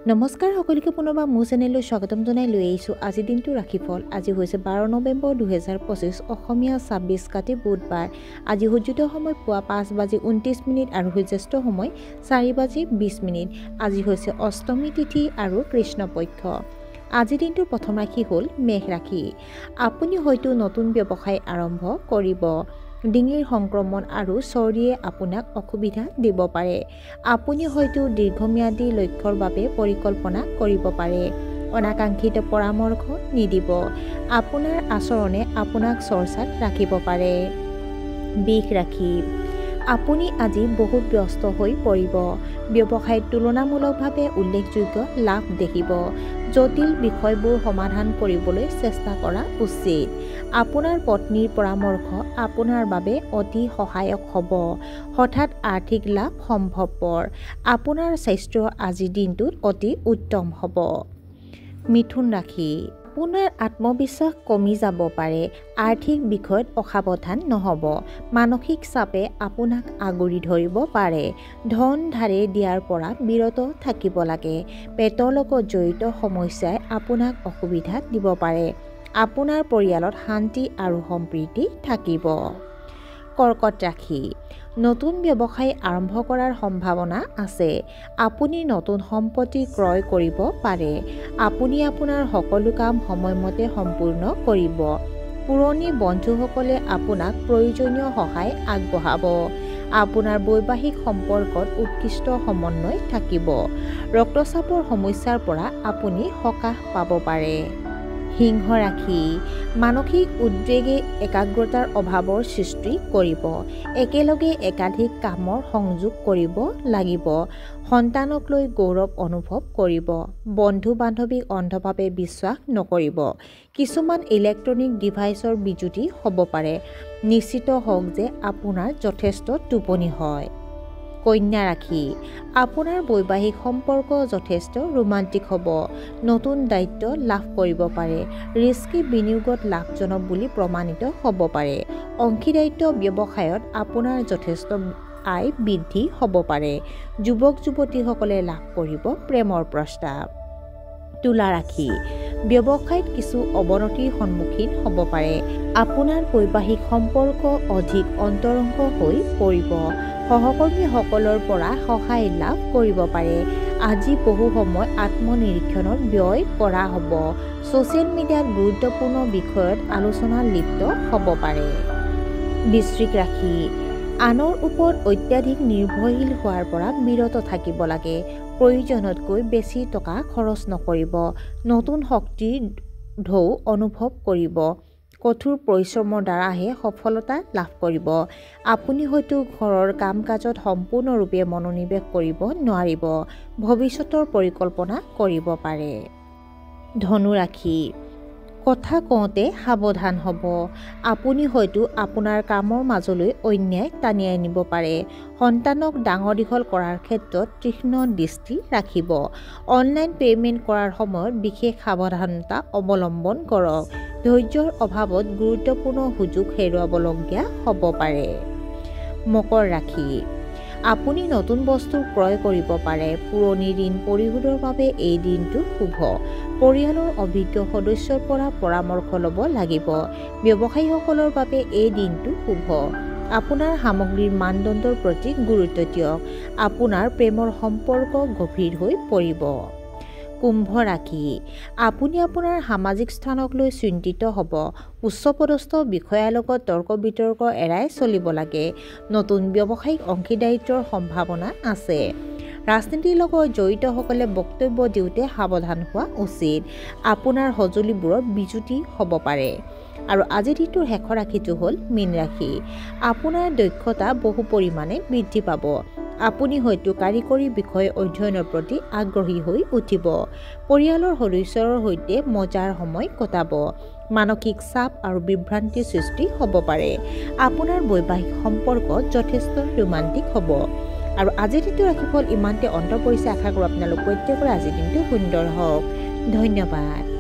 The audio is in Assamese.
নমস্কাৰ সকলোকে পুনৰবাৰ মোৰ চেনেললৈ স্বাগতম জনাই লৈ আহিছোঁ আজি দিনটো ৰাশিফল। আজি হৈছে 12 নৱেম্বৰ 2025 অসমীয়া 26 কাতি বুধবাৰ। আজি সূৰ্যোদয় সময় পুৱা 5:29 আৰু সূৰ্যাস্ত সময় 4:20। আজি হৈছে অষ্টমী তিথি আৰু কৃষ্ণপক্ষ। আজি দিনটোৰ প্ৰথম ৰাশি হ'ল মেষ ৰাশি। আপুনি হয়তো নতুন ব্যৱসায় আৰম্ভ কৰিব। ডিঙিৰ সংক্ৰমণ আৰু চৰ্দিয়ে আপোনাক অসুবিধা দিব পাৰে। আপুনি হয়তো দীৰ্ঘম্যাদী লক্ষ্যৰ বাবে পৰিকল্পনা কৰিব পাৰে। অনাকাংক্ষিত পৰামৰ্শ নিদিব। আপোনাৰ আচৰণে আপোনাক চৰ্চাত ৰাখিব পাৰে। বৃষ ৰাশি। আপুনি আজি বহুত ব্যস্ত হৈ পৰিব। ব্যৱসায়ত তুলনামূলকভাৱে উল্লেখযোগ্য লাভ দেখিব। জটিল বিষয়বোৰ সমাধান কৰিবলৈ চেষ্টা কৰা উচিত। আপোনাৰ পত্নীৰ পৰামৰ্শ আপোনাৰ বাবে অতি সহায়ক হ'ব। হঠাৎ আৰ্থিক লাভ সম্ভৱপৰ। আপোনাৰ স্বাস্থ্য আজিৰ দিনটোত অতি উত্তম হ'ব। মিথুন ৰাশি। আপোনাৰ আত্মবিশ্বাস কমি যাব পাৰে। আৰ্থিক বিষয়ত অসাৱধান নহ'ব। মানসিক চাপে আপোনাক আগুৰি ধৰিব পাৰে। ধন ধাৰে দিয়াৰ পৰা বিৰত থাকিব লাগে। পেটৰ লগত জড়িত সমস্যাই আপোনাক অসুবিধা দিব পাৰে। আপোনাৰ পৰিয়ালত শান্তি আৰু সম্প্ৰীতি থাকিব। কৰ্কট ৰাশি। নতুন ব্যৱসায় আৰম্ভ কৰাৰ সম্ভাৱনা আছে। আপুনি নতুন সম্পত্তি ক্ৰয় কৰিব পাৰে। আপুনি আপোনাৰ সকলো কাম সময়মতে সম্পূৰ্ণ কৰিব। পুৰণি বন্ধুসকলে আপোনাক প্ৰয়োজনীয় সহায় আগবঢ়াব। আপোনাৰ বৈবাহিক সম্পৰ্কত উৎকৃষ্ট সমন্বয় থাকিব। ৰক্তচাপৰ সমস্যাৰ পৰা আপুনি সকাহ পাব পাৰে। সিংহ ৰাশি। মানসিক উদ্বেগে একাগ্ৰতাৰ অভাৱৰ সৃষ্টি কৰিব। একেলগে একাধিক কামৰ সংযোগ কৰিব লাগিব। সন্তানক লৈ গৌৰৱ অনুভৱ কৰিব। বন্ধু বান্ধৱীক অন্ধভাৱে বিশ্বাস নকৰিব। কিছুমান ইলেক্ট্ৰনিক ডিভাইচৰ বিজুতি হ'ব পাৰে। নিশ্চিত হওক যে আপোনাৰ যথেষ্ট টোপনি হয়। কন্যা ৰাশি। আপোনাৰ বৈবাহিক সম্পৰ্ক যথেষ্ট ৰোমান্টিক হ'ব। নতুন দায়িত্ব লাভ কৰিব পাৰে। ৰিস্কি বিনিয়োগত লাভজনক বুলি প্ৰমাণিত হ'ব পাৰে। অংশীদাৰিত্ব ব্যৱসায়ত আপোনাৰ যথেষ্ট আয় বৃদ্ধি হ'ব পাৰে। যুৱক যুৱতীসকলে লাভ কৰিব প্ৰেমৰ প্ৰস্তাৱ। তুলা ৰাশি। ব্যৱসায়ত কিছু অৱনতিৰ সন্মুখীন হ'ব পাৰে। আপোনাৰ বৈবাহিক সম্পৰ্ক অধিক অন্তৰংগ হৈ পৰিব। সহকৰ্মীসকলৰ পৰা সহায় লাভ কৰিব পাৰে। আজি বহু সময় আত্মনিৰীক্ষণত ব্যয় কৰা হ'ব। ছ'চিয়েল মিডিয়াত গুৰুত্বপূৰ্ণ বিষয়ত আলোচনাত লিপ্ত হ'ব পাৰে। বৃশ্চিক ৰাশি। আনৰ ওপৰত অত্যাধিক নিৰ্ভৰশীল হোৱাৰ পৰা বিৰত থাকিব লাগে। প্ৰয়োজনতকৈ বেছি টকা খৰচ নকৰিব। নতুন শক্তিৰ ঢৌ অনুভৱ কৰিব। কঠোৰ পৰিশ্ৰমৰ দ্বাৰাহে সফলতা লাভ কৰিব। আপুনি হয়তো ঘৰৰ কাম-কাজত সম্পূৰ্ণৰূপে মনোনিৱেশ কৰিব নোৱাৰিব। ভৱিষ্যতৰ পৰিকল্পনা কৰিব পাৰে। ধনু ৰাশি। কথা কওঁতে সাৱধান হ'ব। আপুনি হয়তো আপোনাৰ কামৰ মাজলৈ অন্যায় টানি আনিব পাৰে। সন্তানক ডাঙৰ দীঘল কৰাৰ ক্ষেত্ৰত তীক্ষ্ণ দৃষ্টি ৰাখিব। অনলাইন পে'মেণ্ট কৰাৰ সময়ত বিশেষ সাৱধানতা অৱলম্বন কৰক। ধৈৰ্য্যৰ অভাৱত গুৰুত্বপূৰ্ণ সুযোগ হেৰুৱাবলগীয়া হ'ব পাৰে। মকৰ ৰাশি। আপুনি নতুন বস্তু ক্ৰয় কৰিব পাৰে। পুৰণি ঋণ পৰিশোধৰ বাবে এই দিনটো শুভ। পৰিয়ালৰ অভিজ্ঞ সদস্যৰ পৰা পৰামৰ্শ ল'ব লাগিব। ব্যৱসায়ীসকলৰ বাবে এই দিনটো শুভ। আপোনাৰ সামগ্ৰীৰ মানদণ্ডৰ প্ৰতি গুৰুত্ব দিয়ক। আপোনাৰ প্ৰেমৰ সম্পৰ্ক গভীৰ হৈ পৰিব। কুম্ভ ৰাশি। আপুনি আপোনাৰ সামাজিক স্থানক লৈ চিন্তিত হ'ব। উচ্চপদস্থ বিষয়াৰ লগত তৰ্ক বিতৰ্ক এৰাই চলিব লাগে। নতুন ব্যৱসায়িক অংশীদাৰিত্বৰ সম্ভাৱনা আছে। ৰাজনীতিৰ লগত জড়িতসকলে বক্তব্য দিওঁতে সাৱধান হোৱা উচিত। আপোনাৰ সঁজুলিবোৰত বিজুতি হ'ব পাৰে। আৰু আজিৰ দিনটোৰ শেষৰ ৰাশিটো হ'ল মীন ৰাশি। আপোনাৰ দক্ষতা বহু পৰিমাণে বৃদ্ধি পাব। আপুনি হয়তো কাৰিকৰী বিষয় অধ্যয়নৰ প্ৰতি আগ্ৰহী হৈ উঠিব। পৰিয়ালৰ সদস্যৰ সৈতে মজাৰ সময় কটাব। মানসিক চাপ আৰু বিভ্ৰান্তিৰ সৃষ্টি হ'ব পাৰে। আপোনাৰ বৈবাহিক সম্পৰ্ক যথেষ্ট ৰোমান্টিক হ'ব। আৰু আজিৰ দিনটোৰ ৰাশিফল ইমানতে অন্ত পৰিছে। আশা কৰোঁ আপোনালোক প্ৰত্যেকৰে আজিৰ দিনটো সুন্দৰ হওক। ধন্যবাদ।